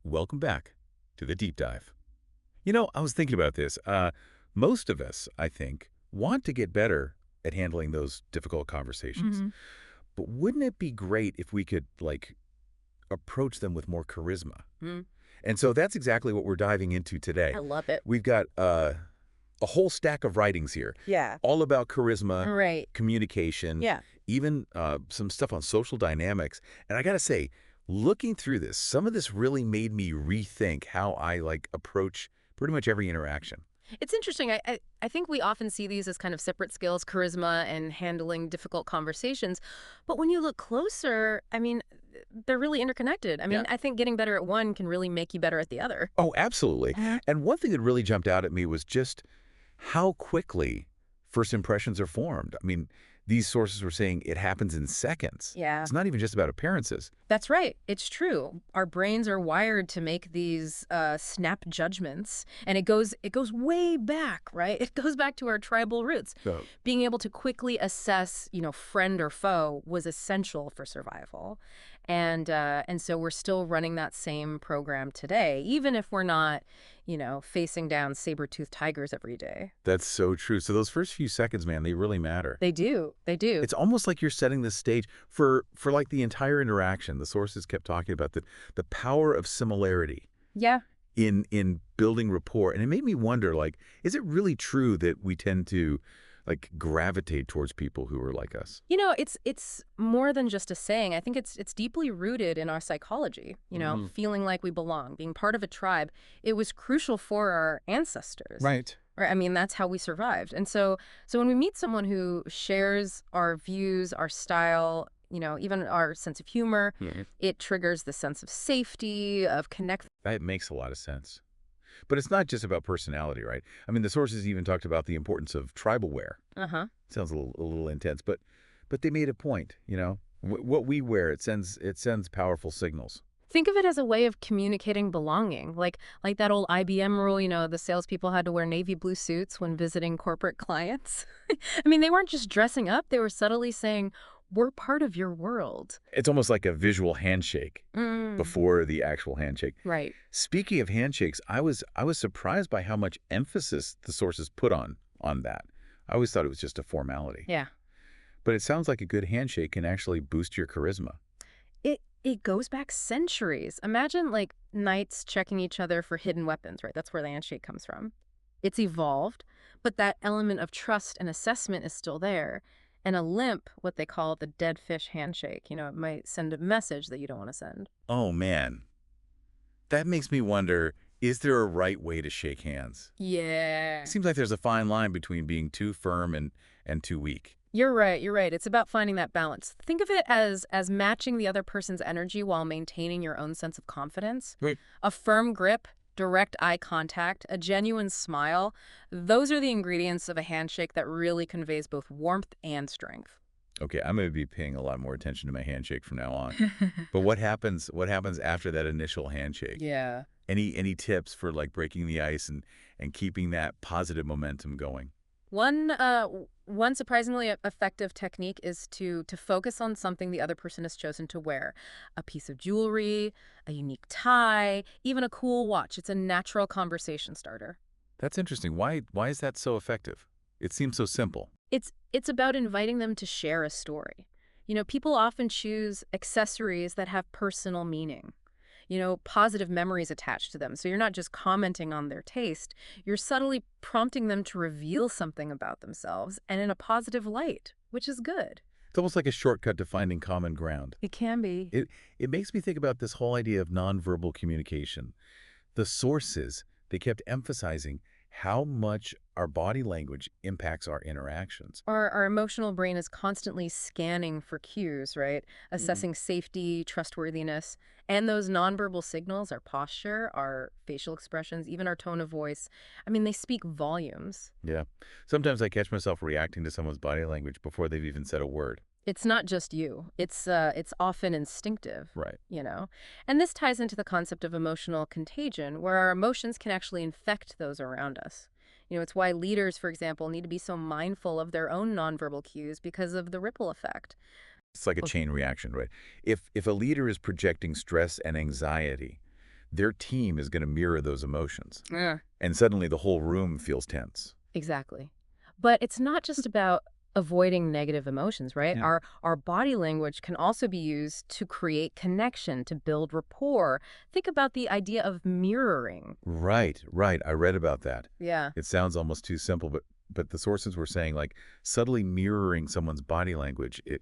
Welcome back to the deep dive. You know, I was thinking about this. Most of us, I think, want to get better at handling those difficult conversations. Hmm. But wouldn't it be great if we could, like, approach them with more charisma? Mm, And so that's exactly what we're diving into today. I love it. We've got a whole stack of writings here, Yeah. all about charisma, Right. communication, Yeah. even some stuff on social dynamics. And I got to say, looking through this, some of this really made me rethink how I approach pretty much every interaction. It's interesting. I think we often see these as kind of separate skills, charisma and handling difficult conversations. But when you look closer, I mean, they're really interconnected. I Yeah. mean, I think getting better at one can really make you better at the other. Oh, absolutely. Uh-huh. And one thing that really jumped out at me was just how quickly first impressions are formed. I mean, these sources were saying it happens in seconds. Yeah. It's not even just about appearances. That's right. It's true. Our brains are wired to make these snap judgments, and it goes way back, right? It goes back to our tribal roots. So, Being able to quickly assess, friend or foe was essential for survival, and so we're still running that same program today, even if we're not, facing down saber-toothed tigers every day. that's so true. So those first few seconds, man, they really matter. They do. They do. It's almost like you're setting the stage for like the entire interaction. The sources kept talking about the power of similarity Yeah. in building rapport. And it made me wonder, like, is it really true that we tend to gravitate towards people who are like us? It's more than just a saying. I think it's deeply rooted in our psychology, Mhm. feeling like we belong, being part of a tribe. It was crucial for our ancestors. Right. Right? I mean, that's how we survived. And so when we meet someone who shares our views, our style, even our sense of humor, Yeah. it triggers the sense of safety, of connect. That makes a lot of sense. But it's not just about personality, right? I mean, the sources even talked about the importance of tribal wear. Uh-huh. Sounds a little intense, but they made a point, you know? What we wear, it sends powerful signals. Think of it as a way of communicating belonging, like that old IBM rule. The salespeople had to wear navy blue suits when visiting corporate clients. I mean, they weren't just dressing up; they were subtly saying, "We're part of your world." It's almost like a visual handshake Mm, before the actual handshake. right. Speaking of handshakes, I was surprised by how much emphasis the sources put on that. I always thought it was just a formality. Yeah. But it sounds like a good handshake can actually boost your charisma. It goes back centuries. Imagine like knights checking each other for hidden weapons, right? That's where the handshake comes from. It's evolved, but that element of trust and assessment is still there. And a limp, what they call the dead fish handshake, it might send a message that you don't want to send. Oh man, that makes me wonder, is there a right way to shake hands? Yeah. It seems like there's a fine line between being too firm and too weak. You're right. You're right. It's about finding that balance. Think of it as matching the other person's energy while maintaining your own sense of confidence. Right. A firm grip, direct eye contact, a genuine smile. Those are the ingredients of a handshake that really conveys both warmth and strength. Okay, I'm going to be paying a lot more attention to my handshake from now on. But what happens after that initial handshake? Yeah. Any tips for breaking the ice and keeping that positive momentum going? One surprisingly effective technique is to focus on something the other person has chosen to wear. A piece of jewelry, a unique tie, even a cool watch. It's a natural conversation starter. That's interesting. Why is that so effective? It seems so simple. It's about inviting them to share a story. People often choose accessories that have personal meaning. Positive memories attached to them. So you're not just commenting on their taste, you're subtly prompting them to reveal something about themselves and in a positive light, which is good. It's almost like a shortcut to finding common ground. It can be. It makes me think about this whole idea of nonverbal communication. The sources, they kept emphasizing how much our body language impacts our interactions. Our emotional brain is constantly scanning for cues, right? Mhm. Assessing safety, trustworthiness, and those nonverbal signals, our posture, our facial expressions, even our tone of voice. I mean, they speak volumes. Yeah. Sometimes I catch myself reacting to someone's body language before they've even said a word. It's not just you. It's often instinctive, Right. you know. And this ties into the concept of emotional contagion, where our emotions can actually infect those around us. It's why leaders, for example, need to be so mindful of their own nonverbal cues because of the ripple effect. It's like a chain reaction, right? If a leader is projecting stress and anxiety, their team is going to mirror those emotions. Yeah. And suddenly the whole room feels tense. Exactly. But it's not just about avoiding negative emotions, right? Yeah. Our body language can also be used to create connection, to build rapport. Think about the idea of mirroring. Right, right. I read about that. Yeah. It sounds almost too simple, but the sources were saying like subtly mirroring someone's body language, it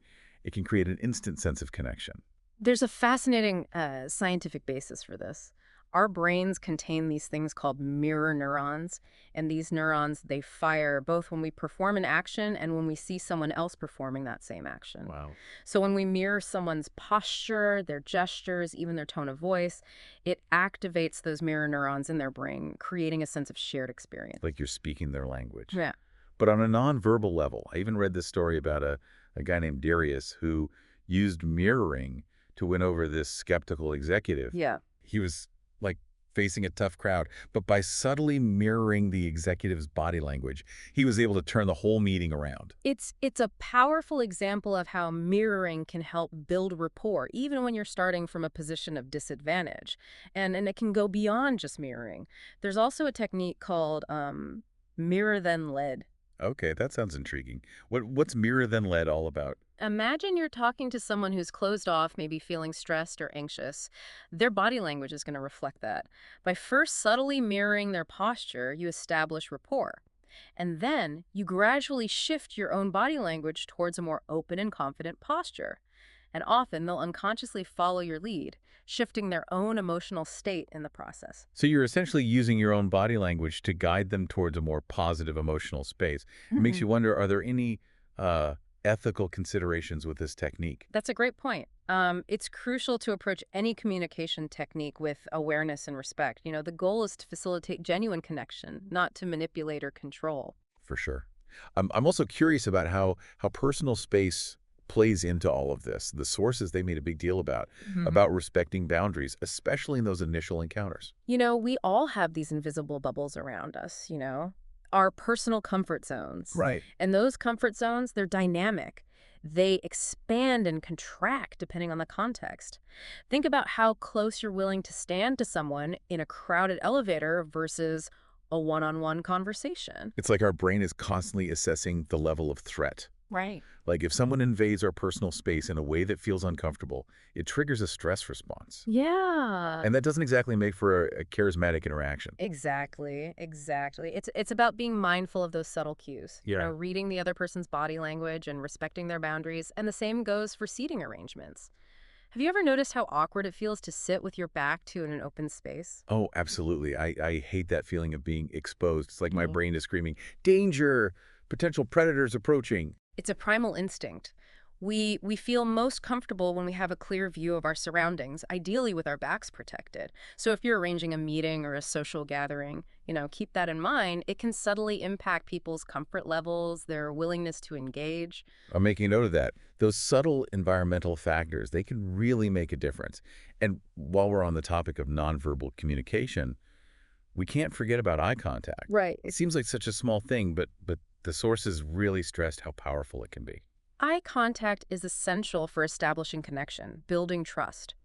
can create an instant sense of connection. There's a fascinating scientific basis for this. Our brains contain these things called mirror neurons, and these neurons, they fire both when we perform an action and when we see someone else performing that same action. Wow. So when we mirror someone's posture, their gestures, even their tone of voice, it activates those mirror neurons in their brain, creating a sense of shared experience. Like you're speaking their language. Yeah. But on a nonverbal level, I even read this story about a guy named Darius who used mirroring to win over this skeptical executive. Yeah. He was like facing a tough crowd, but by subtly mirroring the executive's body language, he was able to turn the whole meeting around. It's a powerful example of how mirroring can help build rapport, even when you're starting from a position of disadvantage. And it can go beyond just mirroring. There's also a technique called mirror then lead. Okay, that sounds intriguing. What's mirror then lead all about? Imagine you're talking to someone who's closed off, maybe feeling stressed or anxious. Their body language is going to reflect that. By first subtly mirroring their posture, you establish rapport. And then you gradually shift your own body language towards a more open and confident posture. And often they'll unconsciously follow your lead, shifting their own emotional state in the process. So you're essentially using your own body language to guide them towards a more positive emotional space. It makes you wonder, are there any ethical considerations with this technique? That's a great point. It's crucial to approach any communication technique with awareness and respect. The goal is to facilitate genuine connection, not to manipulate or control. For sure. I'm also curious about how personal space plays into all of this. The sources they made a big deal about respecting boundaries, especially in those initial encounters. We all have these invisible bubbles around us, our personal comfort zones. Right. And those comfort zones, they're dynamic. They expand and contract depending on the context. Think about how close you're willing to stand to someone in a crowded elevator versus a one-on-one conversation. It's like our brain is constantly assessing the level of threat. Right. Like if someone invades our personal space in a way that feels uncomfortable, it triggers a stress response. Yeah. And that doesn't exactly make for a charismatic interaction. Exactly. It's about being mindful of those subtle cues. Yeah. Reading the other person's body language and respecting their boundaries, and the same goes for seating arrangements. Have you ever noticed how awkward it feels to sit with your back to an open space? Oh, absolutely. I hate that feeling of being exposed. It's like my Mhm. brain is screaming, danger, potential predators approaching. It's a primal instinct. We feel most comfortable when we have a clear view of our surroundings, ideally with our backs protected. So if you're arranging a meeting or a social gathering, keep that in mind. It can subtly impact people's comfort levels, their willingness to engage. I'm making note of that. Those subtle environmental factors, they can really make a difference. And while we're on the topic of nonverbal communication, we can't forget about eye contact. Right. It seems like such a small thing, but the sources really stressed how powerful it can be. Eye contact is essential for establishing connection, building trust.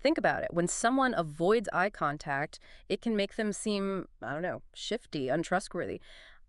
Think about it. When someone avoids eye contact, it can make them seem, I don't know, shifty, untrustworthy.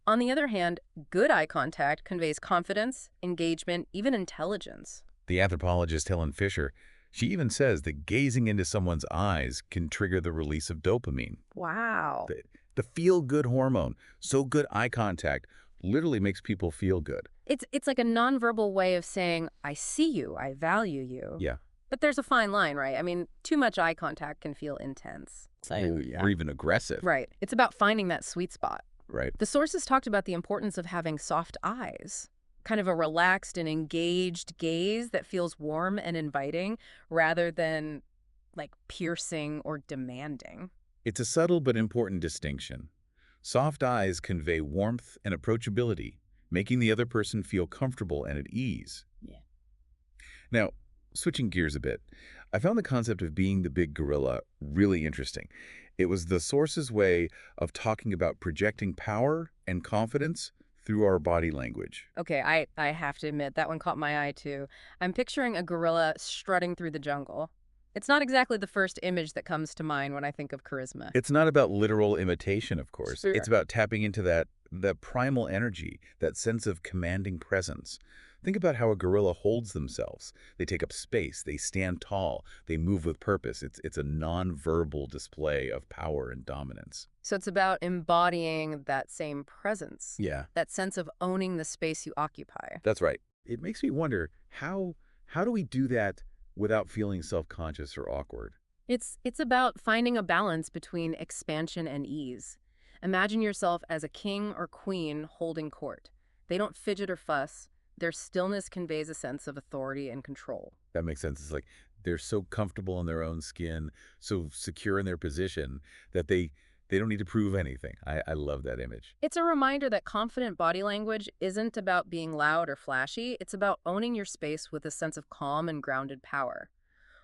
On the other hand, good eye contact conveys confidence, engagement, even intelligence. The anthropologist Helen Fisher, she even says that gazing into someone's eyes can trigger the release of dopamine, Wow. the feel-good hormone. So good eye contact literally makes people feel good. It's like a nonverbal way of saying, I see you, I value you. Yeah. But there's a fine line, right? I mean, too much eye contact can feel intense. Or even aggressive. Right. It's about finding that sweet spot. Right. The sources talked about the importance of having soft eyes, kind of a relaxed and engaged gaze that feels warm and inviting rather than like piercing or demanding. It's a subtle but important distinction. Soft eyes convey warmth and approachability, making the other person feel comfortable and at ease. Yeah. Now, switching gears a bit, I found the concept of being the big gorilla really interesting. It was the source's way of talking about projecting power and confidence through our body language. Okay, I have to admit, that one caught my eye too. I'm picturing a gorilla strutting through the jungle. It's not exactly the first image that comes to mind when I think of charisma. It's not about literal imitation, of course. It's Sure. about tapping into that primal energy, that sense of commanding presence. Think about how a gorilla holds themselves. They take up space, they stand tall, they move with purpose. It's a nonverbal display of power and dominance. So it's about embodying that same presence, Yeah, that sense of owning the space you occupy. that's right. It makes me wonder how do we do that without feeling self-conscious or awkward? It's about finding a balance between expansion and ease. Imagine yourself as a king or queen holding court. They don't fidget or fuss. Their stillness conveys a sense of authority and control. That makes sense. It's like they're so comfortable in their own skin, so secure in their position that they don't need to prove anything. I love that image. It's a reminder that confident body language isn't about being loud or flashy. It's about owning your space with a sense of calm and grounded power.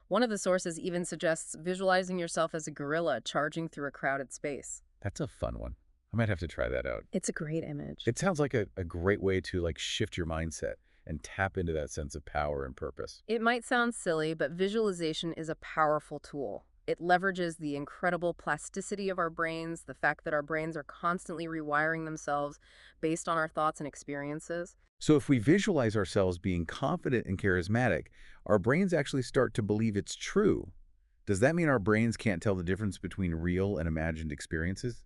One of the sources even suggests visualizing yourself as a gorilla charging through a crowded space. That's a fun one. I might have to try that out. It's a great image. It sounds like a great way to like shift your mindset and tap into that sense of power and purpose. It might sound silly, but visualization is a powerful tool. It leverages the incredible plasticity of our brains, the fact that our brains are constantly rewiring themselves based on our thoughts and experiences. So if we visualize ourselves being confident and charismatic, our brains actually start to believe it's true. Does that mean our brains can't tell the difference between real and imagined experiences?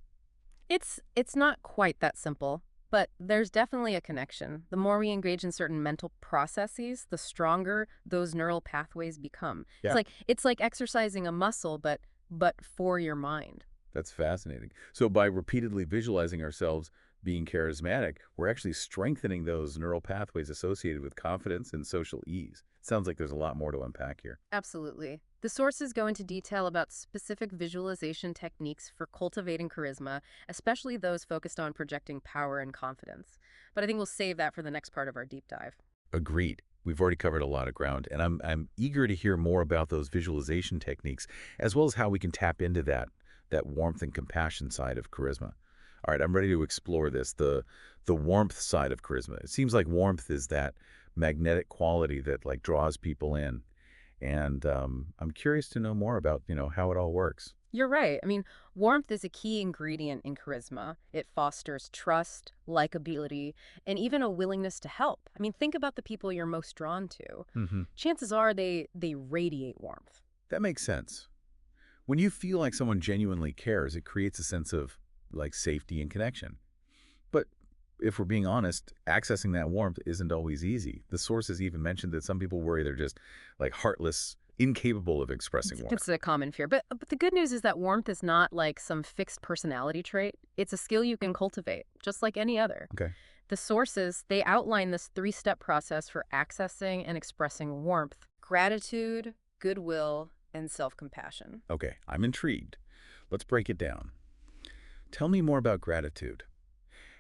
It's not quite that simple, but there's definitely a connection. The more we engage in certain mental processes, the stronger those neural pathways become. Yeah. It's like exercising a muscle, but for your mind. That's fascinating. So by repeatedly visualizing ourselves being charismatic, we're actually strengthening those neural pathways associated with confidence and social ease. Sounds like there's a lot more to unpack here. Absolutely. The sources go into detail about specific visualization techniques for cultivating charisma, especially those focused on projecting power and confidence. But I think we'll save that for the next part of our deep dive. Agreed. We've already covered a lot of ground, and I'm eager to hear more about those visualization techniques, as well as how we can tap into that warmth and compassion side of charisma. All right, I'm ready to explore this, the warmth side of charisma. It seems like warmth is that magnetic quality that like draws people in, and I'm curious to know more about how it all works. You're right. I mean, warmth is a key ingredient in charisma. It fosters trust, likability, and even a willingness to help. I mean, think about the people you're most drawn to. Chances are they radiate warmth. That makes sense. When you feel like someone genuinely cares, it creates a sense of like safety and connection. But if we're being honest, accessing that warmth isn't always easy. The sources even mentioned that some people worry they're just like heartless, incapable of expressing warmth. It's a common fear. But the good news is that warmth is not like some fixed personality trait. It's a skill you can cultivate, just like any other. Okay. The sources, they outline this three-step process for accessing and expressing warmth: gratitude, goodwill, and self-compassion. Okay, I'm intrigued. Let's break it down. Tell me more about gratitude.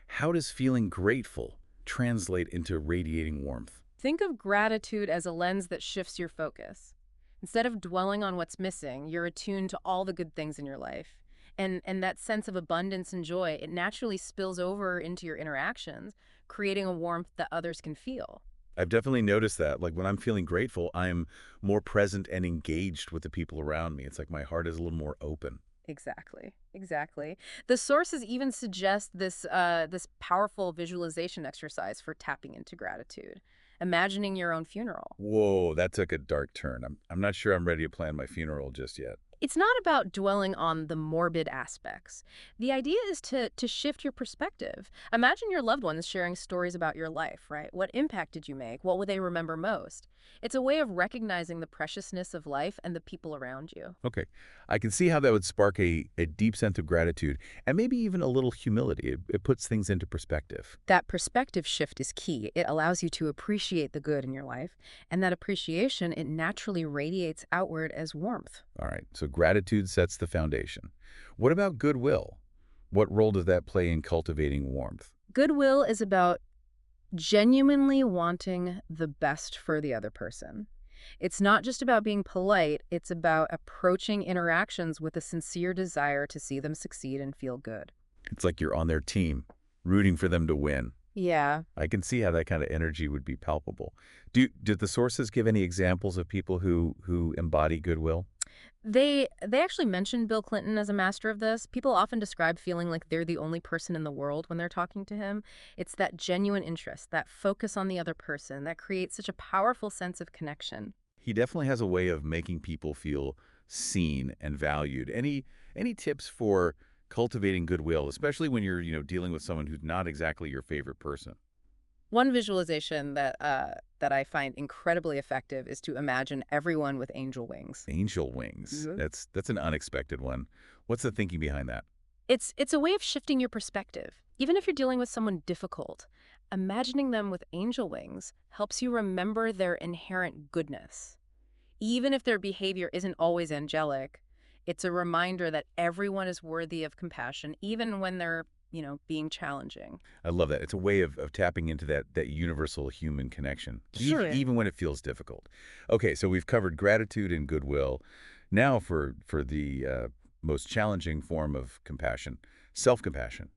How does feeling grateful translate into radiating warmth? Think of gratitude as a lens that shifts your focus. Instead of dwelling on what's missing, you're attuned to all the good things in your life. And that sense of abundance and joy, it naturally spills over into your interactions, creating a warmth that others can feel. I've definitely noticed that. Like when I'm feeling grateful, I'm more present and engaged with the people around me. It's like my heart is a little more open. Exactly, exactly. The sources even suggest this powerful visualization exercise for tapping into gratitude. Imagining your own funeral. Whoa, that took a dark turn. I'm not sure I'm ready to plan my funeral just yet. It's not about dwelling on the morbid aspects. The idea is to shift your perspective. Imagine your loved ones sharing stories about your life, right? What impact did you make? What would they remember most? It's a way of recognizing the preciousness of life and the people around you. Okay, I can see how that would spark a deep sense of gratitude and maybe even a little humility. It puts things into perspective. That perspective shift is key. It allows you to appreciate the good in your life, and that appreciation, it naturally radiates outward as warmth. All right, so gratitude sets the foundation. What about goodwill? What role does that play in cultivating warmth? Goodwill is about genuinely wanting the best for the other person. It's not just about being polite, it's about approaching interactions with a sincere desire to see them succeed and feel good. It's like you're on their team, rooting for them to win. Yeah. I can see how that kind of energy would be palpable. Do the sources give any examples of people who embody goodwill? They actually mentioned Bill Clinton as a master of this. People often describe feeling like they're the only person in the world when they're talking to him. It's that genuine interest, that focus on the other person that creates such a powerful sense of connection. He definitely has a way of making people feel seen and valued. Any tips for cultivating goodwill, especially when you're, dealing with someone who's not exactly your favorite person? One visualization that I find incredibly effective is to imagine everyone with angel wings. Angel wings. That's an unexpected one. What's the thinking behind that? It's a way of shifting your perspective. Even if you're dealing with someone difficult, imagining them with angel wings helps you remember their inherent goodness. Even if their behavior isn't always angelic, it's a reminder that everyone is worthy of compassion, even when they're, being challenging. I love that. It's a way of tapping into that universal human connection, Sure. even when it feels difficult. Okay, so we've covered gratitude and goodwill. Now for the most challenging form of compassion, self-compassion.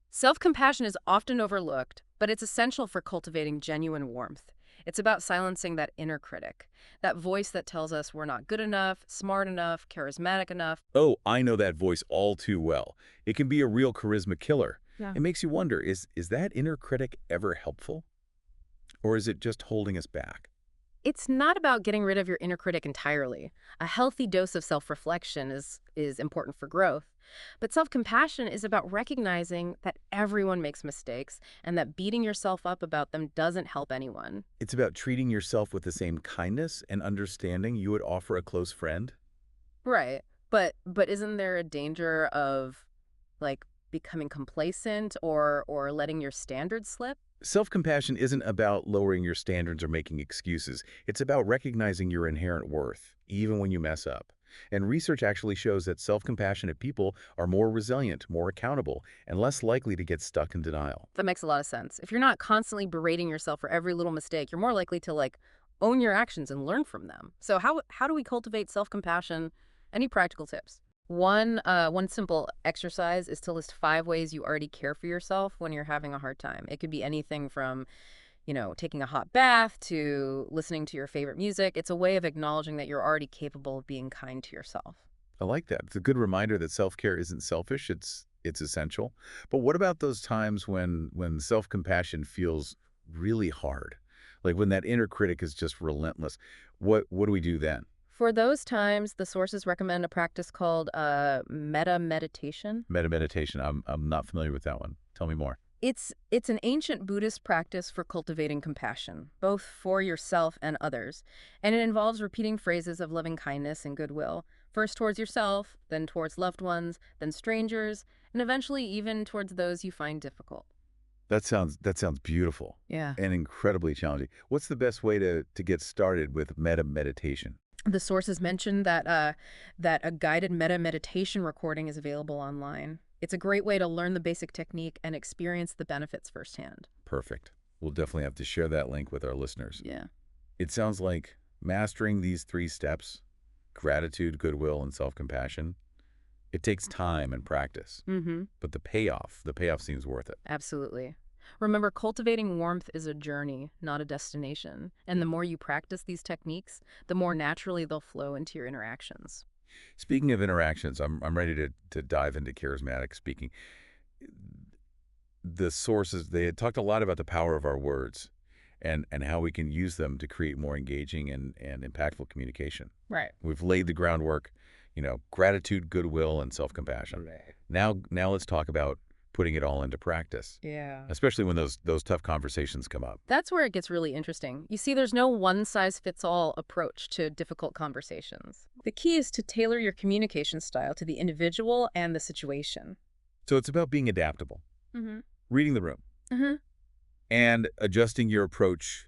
Self-compassion is often overlooked, but it's essential for cultivating genuine warmth. It's about silencing that inner critic, that voice that tells us we're not good enough, smart enough, charismatic enough. Oh, I know that voice all too well. It can be a real charisma killer. Yeah. It makes you wonder, is that inner critic ever helpful? Or is it just holding us back? It's not about getting rid of your inner critic entirely. A healthy dose of self-reflection is important for growth. But self-compassion is about recognizing that everyone makes mistakes and that beating yourself up about them doesn't help anyone. It's about treating yourself with the same kindness and understanding you would offer a close friend. Right. But isn't there a danger of like becoming complacent or letting your standards slip? Self-compassion isn't about lowering your standards or making excuses. It's about recognizing your inherent worth, even when you mess up. And research actually shows that self-compassionate people are more resilient, more accountable, and less likely to get stuck in denial. That makes a lot of sense. If you're not constantly berating yourself for every little mistake, you're more likely to own your actions and learn from them. So how do we cultivate self-compassion? Any practical tips? One simple exercise is to list 5 ways you already care for yourself when you're having a hard time. It could be anything from, taking a hot bath to listening to your favorite music. It's a way of acknowledging that you're already capable of being kind to yourself. I like that. It's a good reminder that self-care isn't selfish, it's essential. But what about those times when self-compassion feels really hard? Like when that inner critic is just relentless. What do we do then? For those times, the sources recommend a practice called meta meditation. Meta meditation. I'm not familiar with that one. Tell me more. It's an ancient Buddhist practice for cultivating compassion, both for yourself and others, and it involves repeating phrases of loving kindness and goodwill, first towards yourself, then towards loved ones, then strangers, and eventually even towards those you find difficult. That sounds beautiful Yeah. and incredibly challenging. What's the best way to get started with meta meditation? The sources mentioned that a guided meta meditation recording is available online. It's a great way to learn the basic technique and experience the benefits firsthand. Perfect. We'll definitely have to share that link with our listeners. Yeah. It sounds like mastering these 3 steps, gratitude, goodwill, and self-compassion, it takes time and practice. Mm-hmm. But the payoff seems worth it. Absolutely. Remember, cultivating warmth is a journey, not a destination. And the more you practice these techniques, the more naturally they'll flow into your interactions. Speaking of interactions, I'm ready to dive into charismatic speaking. The sources, they had talked a lot about the power of our words and how we can use them to create more engaging and impactful communication. Right. We've laid the groundwork, gratitude, goodwill, and self-compassion. Right. Now let's talk about putting it all into practice, Yeah. especially when those tough conversations come up. That's where it gets really interesting. You see, there's no one-size-fits-all approach to difficult conversations. The key is to tailor your communication style to the individual and the situation. So it's about being adaptable, Mm-hmm. reading the room, Mm-hmm. and adjusting your approach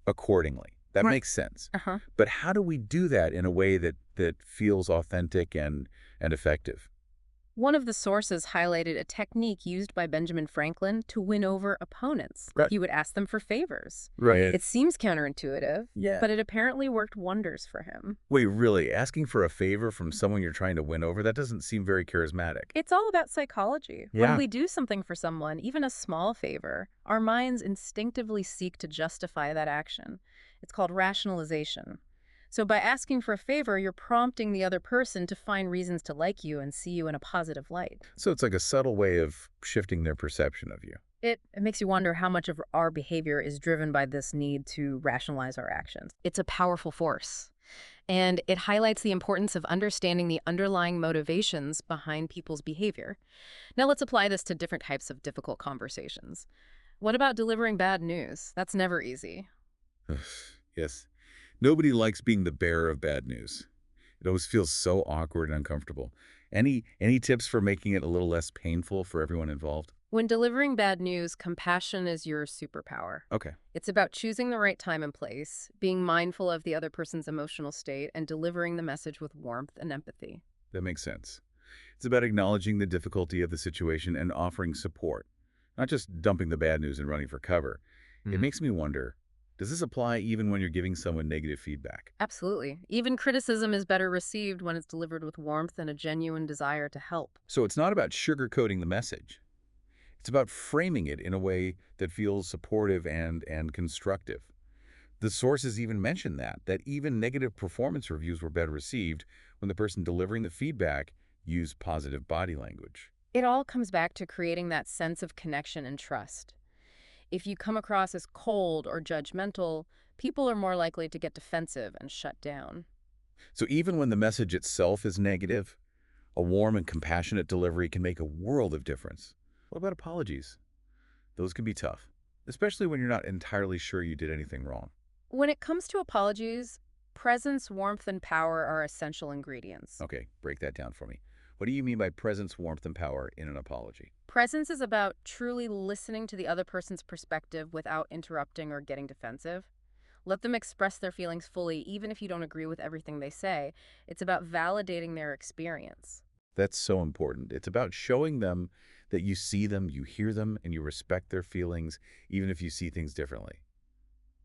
accordingly. That Right. makes sense. Uh-huh. But how do we do that in a way that feels authentic and effective? One of the sources highlighted a technique used by Benjamin Franklin to win over opponents. Right. He would ask them for favors. Right. It seems counterintuitive, Yeah. but it apparently worked wonders for him. Wait, really? Asking for a favor from someone you're trying to win over? That doesn't seem very charismatic. It's all about psychology. Yeah. When we do something for someone, even a small favor, our minds instinctively seek to justify that action. It's called rationalization. So by asking for a favor, you're prompting the other person to find reasons to like you and see you in a positive light. So it's like a subtle way of shifting their perception of you. It makes you wonder how much of our behavior is driven by this need to rationalize our actions. It's a powerful force. And it highlights the importance of understanding the underlying motivations behind people's behavior. Now let's apply this to different types of difficult conversations. What about delivering bad news? That's never easy. Yes. Nobody likes being the bearer of bad news. It always feels so awkward and uncomfortable. Any tips for making it a little less painful for everyone involved? When delivering bad news, compassion is your superpower. Okay, It's about choosing the right time and place, being mindful of the other person's emotional state, and delivering the message with warmth and empathy. that makes sense. It's about acknowledging the difficulty of the situation and offering support, not just dumping the bad news and running for cover. It makes me wonder, does this apply even when you're giving someone negative feedback? Absolutely. Even criticism is better received when it's delivered with warmth and a genuine desire to help. So it's not about sugarcoating the message. It's about framing it in a way that feels supportive and constructive. The sources even mention that even negative performance reviews were better received when the person delivering the feedback used positive body language. It all comes back to creating that sense of connection and trust. If you come across as cold or judgmental, people are more likely to get defensive and shut down. So even when the message itself is negative, a warm and compassionate delivery can make a world of difference. What about apologies? Those can be tough, especially when you're not entirely sure you did anything wrong. When it comes to apologies, presence, warmth, and power are essential ingredients. Okay, break that down for me. What do you mean by presence, warmth, and power in an apology? Presence is about truly listening to the other person's perspective without interrupting or getting defensive. Let them express their feelings fully, even if you don't agree with everything they say. It's about validating their experience. That's so important. It's about showing them that you see them, you hear them, and you respect their feelings, even if you see things differently.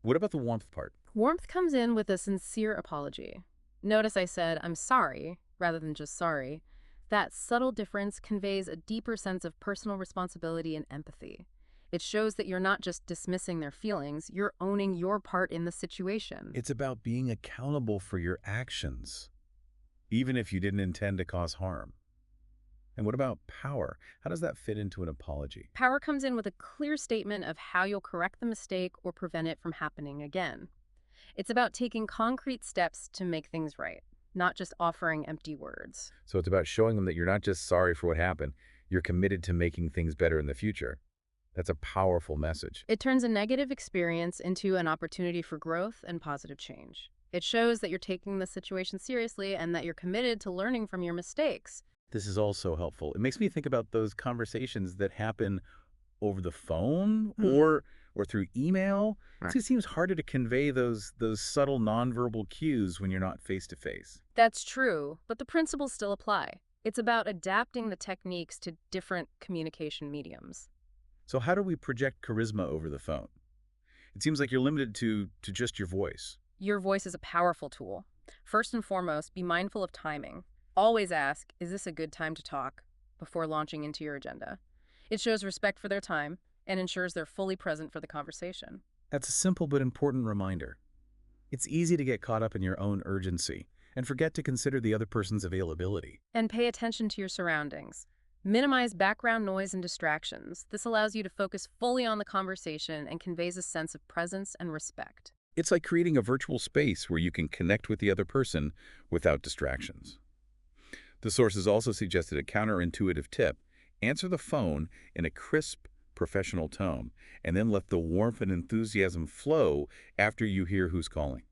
What about the warmth part? Warmth comes in with a sincere apology. Notice I said, "I'm sorry," rather than just sorry. That subtle difference conveys a deeper sense of personal responsibility and empathy. It shows that you're not just dismissing their feelings, you're owning your part in the situation. It's about being accountable for your actions, even if you didn't intend to cause harm. And what about power? How does that fit into an apology? Power comes in with a clear statement of how you'll correct the mistake or prevent it from happening again. It's about taking concrete steps to make things right, not just offering empty words. So it's about showing them that you're not just sorry for what happened, you're committed to making things better in the future. That's a powerful message. It turns a negative experience into an opportunity for growth and positive change. It shows that you're taking the situation seriously and that you're committed to learning from your mistakes. This is also helpful. It makes me think about those conversations that happen over the phone or through email. Right. It seems harder to convey those subtle nonverbal cues when you're not face to face. That's true, but the principles still apply. It's about adapting the techniques to different communication mediums. So how do we project charisma over the phone? It seems like you're limited to just your voice. Your voice is a powerful tool. First and foremost, be mindful of timing. Always ask, "Is this a good time to talk?" before launching into your agenda. It shows respect for their time and ensures they're fully present for the conversation. That's a simple but important reminder. It's easy to get caught up in your own urgency and forget to consider the other person's availability. And pay attention to your surroundings. Minimize background noise and distractions. This allows you to focus fully on the conversation and conveys a sense of presence and respect. It's like creating a virtual space where you can connect with the other person without distractions. The sources also suggested a counterintuitive tip. Answer the phone in a crisp, professional tone, and then let the warmth and enthusiasm flow after you hear who's calling.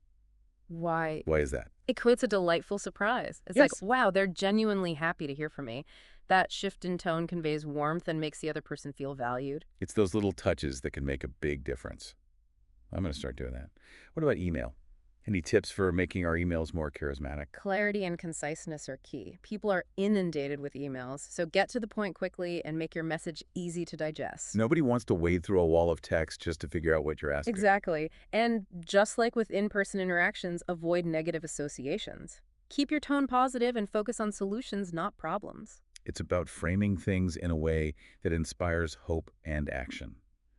Why? Why is that? It creates a delightful surprise. It's like, Yes. wow, they're genuinely happy to hear from me. That shift in tone conveys warmth and makes the other person feel valued. It's those little touches that can make a big difference. I'm going to start doing that. What about email? Any tips for making our emails more charismatic? Clarity and conciseness are key. People are inundated with emails, so get to the point quickly and make your message easy to digest. Nobody wants to wade through a wall of text just to figure out what you're asking. Exactly. And just like with in-person interactions, avoid negative associations. Keep your tone positive and focus on solutions, not problems. It's about framing things in a way that inspires hope and action,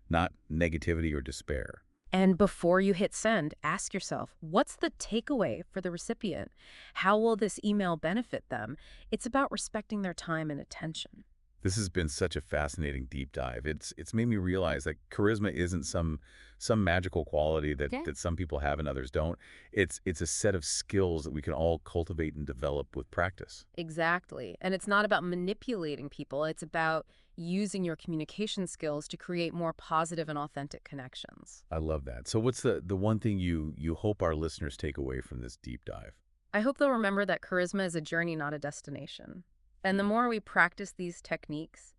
not negativity or despair. And before you hit send, ask yourself, what's the takeaway for the recipient? How will this email benefit them? It's about respecting their time and attention. This has been such a fascinating deep dive. It's made me realize that charisma isn't some magical quality that Okay. that some people have and others don't. It's a set of skills that we can all cultivate and develop with practice. Exactly. And it's not about manipulating people, it's about using your communication skills to create more positive and authentic connections. I love that. So what's the one thing you hope our listeners take away from this deep dive? I hope they'll remember that charisma is a journey, not a destination. And the more we practice these techniques,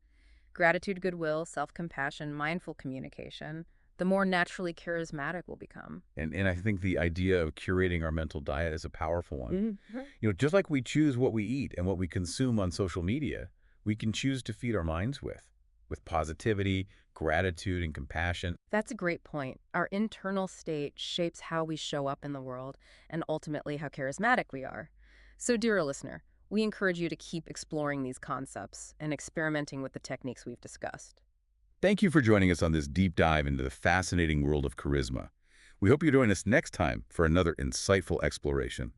gratitude, goodwill, self compassion, mindful communication, the more naturally charismatic we'll become. And I think the idea of curating our mental diet is a powerful one. Mhm. Just like we choose what we eat and what we consume on social media, we can choose to feed our minds with positivity, gratitude, and compassion. That's a great point. Our internal state shapes how we show up in the world and ultimately how charismatic we are. So, dear listener, we encourage you to keep exploring these concepts and experimenting with the techniques we've discussed. Thank you for joining us on this deep dive into the fascinating world of charisma. We hope you join us next time for another insightful exploration.